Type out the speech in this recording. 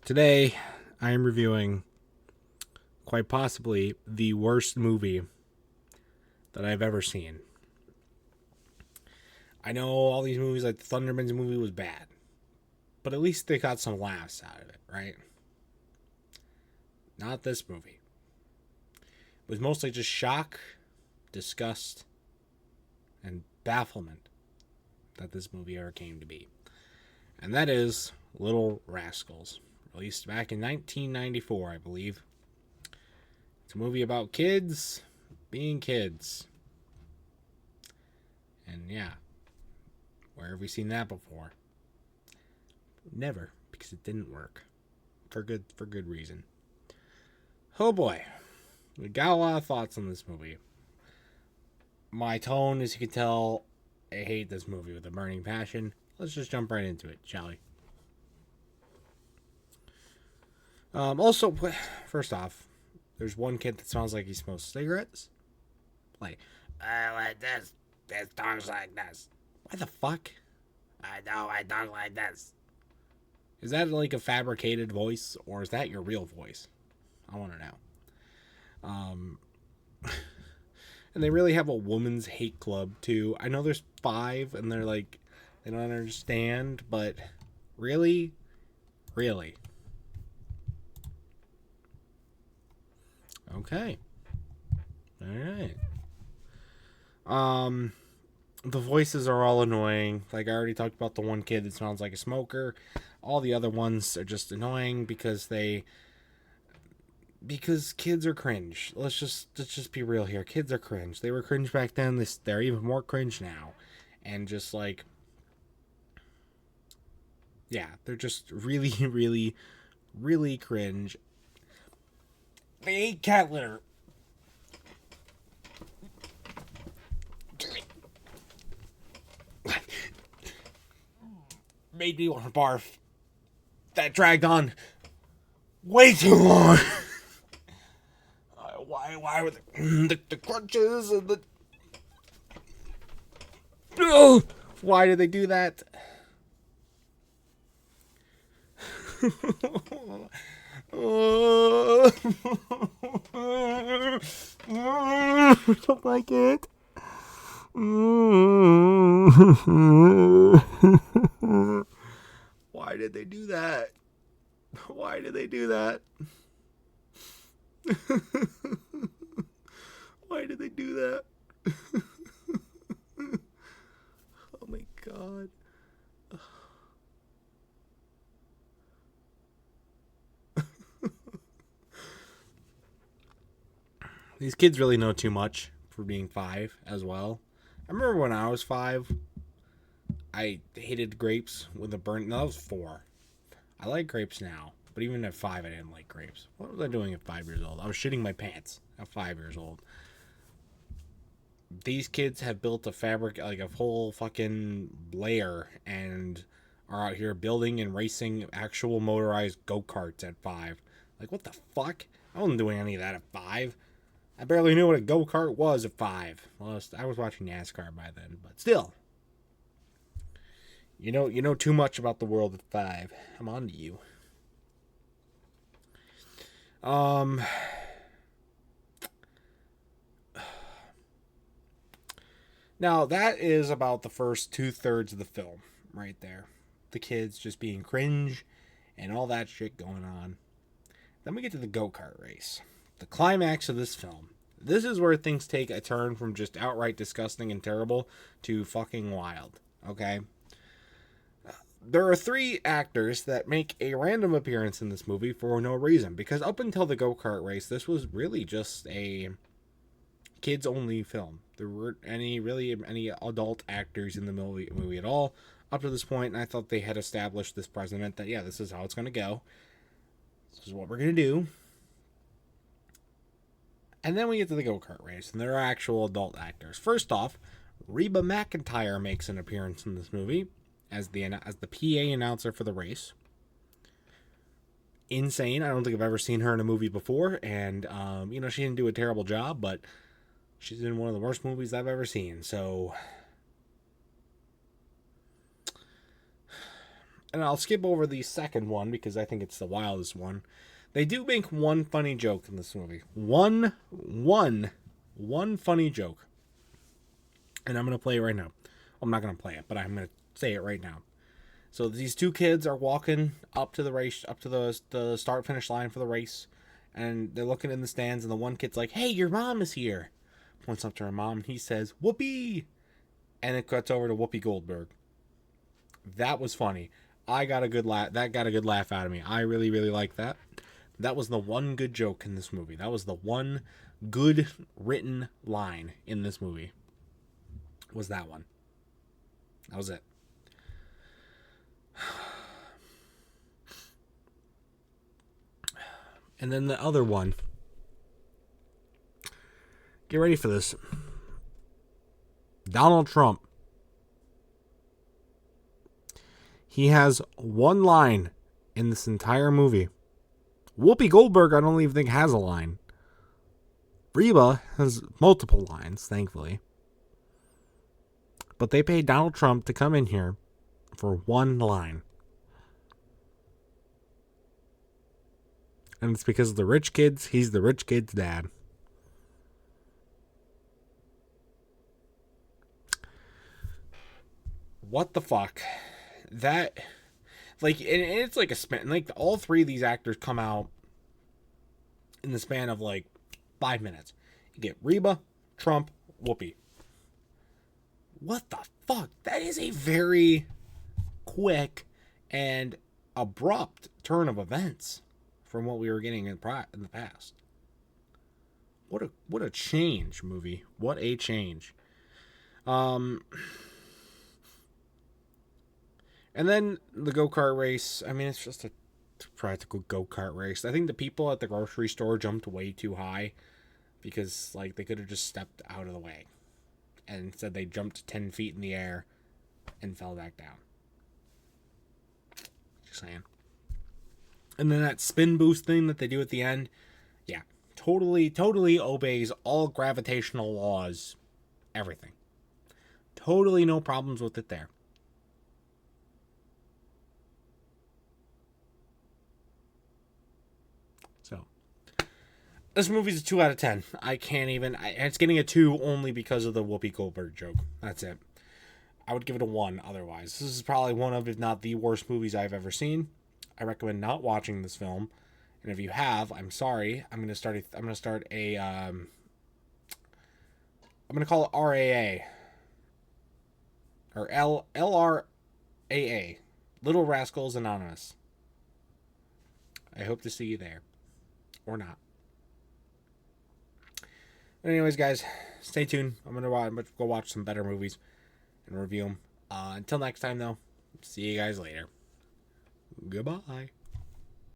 Today, I am reviewing quite possibly the worst movie that I've ever seen. I know all these movies, like the Thundermans movie, was bad, but at least they got some laughs out of it, right? Not this movie. It was mostly just shock, disgust, and bafflement that this movie ever came to be. And that is Little Rascals, released back in 1994, I believe. It's a movie about kids being kids. And yeah, where have we seen that before? Never, because it didn't work. For good reason. Oh boy. We got a lot of thoughts on this movie. My tone, as you can tell, I hate this movie with a burning passion. Let's just jump right into it, shall we? Also, first off, there's one kid that sounds like he smokes cigarettes. Like this. This talks like this. Why the fuck? I know I talk like this. Is that like a fabricated voice, or is that your real voice? I want to know. And they really have a woman's hate club too. I know there's 5, and they're like, they don't understand, but really? Okay. Alright. The voices are all annoying. Like I already talked about the one kid that sounds like a smoker. All the other ones are just annoying because kids are cringe. Let's just be real here. Kids are cringe. They were cringe back then. They're even more cringe now. And just like, yeah, they're just really, really cringe. They ate cat litter. Made me want to barf. That dragged on way too long. Why were the crunches and the... Oh, why did they do that? I don't like it. Why did they do that? Why did they do that? Why did they do that? Oh my god. These kids really know too much for being 5 as well. I remember when I was 5, I hated grapes with a burnt... No, that was 4. I like grapes now, but even at 5, I didn't like grapes. What was I doing at 5 years old? I was shitting my pants at 5 years old. These kids have built a fabric, like a whole fucking layer, and are out here building and racing actual motorized go-karts at 5. Like, what the fuck? I wasn't doing any of that at 5. I barely knew what a go-kart was at 5. Well, I was watching NASCAR by then, but still. You know too much about the world at 5. I'm on to you. Now, that is about the first 2/3 of the film, right there. The kids just being cringe and all that shit going on. Then we get to the go-kart race. The climax of this film. This is where things take a turn from just outright disgusting and terrible to fucking wild. Okay? There are 3 actors that make a random appearance in this movie for no reason. Because up until the go-kart race, this was really just a kids-only film. There weren't any adult actors in the movie at all up to this point. And I thought they had established this precedent that, yeah, this is how it's going to go. This is what we're going to do. And then we get to the go-kart race, and there are actual adult actors. First off, Reba McEntire makes an appearance in this movie as the PA announcer for the race. Insane. I don't think I've ever seen her in a movie before, and she didn't do a terrible job, but she's in one of the worst movies I've ever seen. So and I'll skip over the second one because I think it's the wildest one. They do make one funny joke in this movie. One funny joke. And I'm going to play it right now. I'm not going to play it, but I'm going to say it right now. So these two kids are walking up to the race, up to the start finish line for the race, and they're looking in the stands, and the one kid's like, "Hey, your mom is here." Points up to her mom, and he says, "Whoopee," and it cuts over to Whoopi Goldberg. That was funny. I got a good laugh. That got a good laugh out of me. I really, really like that. That was the one good joke in this movie. That was the one good written line in this movie. Was that one? That was it. And then the other one. Get ready for this. Donald Trump. He has one line in this entire movie. Whoopi Goldberg, I don't even think has a line. Reba has multiple lines, thankfully. But they paid Donald Trump to come in here for one line. And it's because of the rich kids. He's the rich kid's dad. What the fuck? That, like, and it's like a span. Like, all three of these actors come out in the span of like 5 minutes. You get Reba, Trump, Whoopi. What the fuck? That is a very quick and abrupt turn of events from what we were getting in the past. What a change, movie. What a change. And then the go-kart race. I mean, it's just a practical go-kart race. I think the people at the grocery store jumped way too high because, like, they could have just stepped out of the way. And instead they jumped 10 feet in the air and fell back down. Just saying. And then that spin boost thing that they do at the end. Yeah. Totally obeys all gravitational laws. Everything. Totally no problems with it there. So, this movie's a 2 out of 10. I can't even... it's getting a 2 only because of the Whoopi Goldberg joke. That's it. I would give it a 1 otherwise. This is probably one of, if not the worst movies I've ever seen. I recommend not watching this film. And if you have, I'm sorry. I'm going to start a... I'm going to call it RAA. Or LRAA. Little Rascals Anonymous. I hope to see you there. Or not. But anyways, guys, stay tuned. I'm going to go watch some better movies and review them. Until next time, though, see you guys later. Goodbye.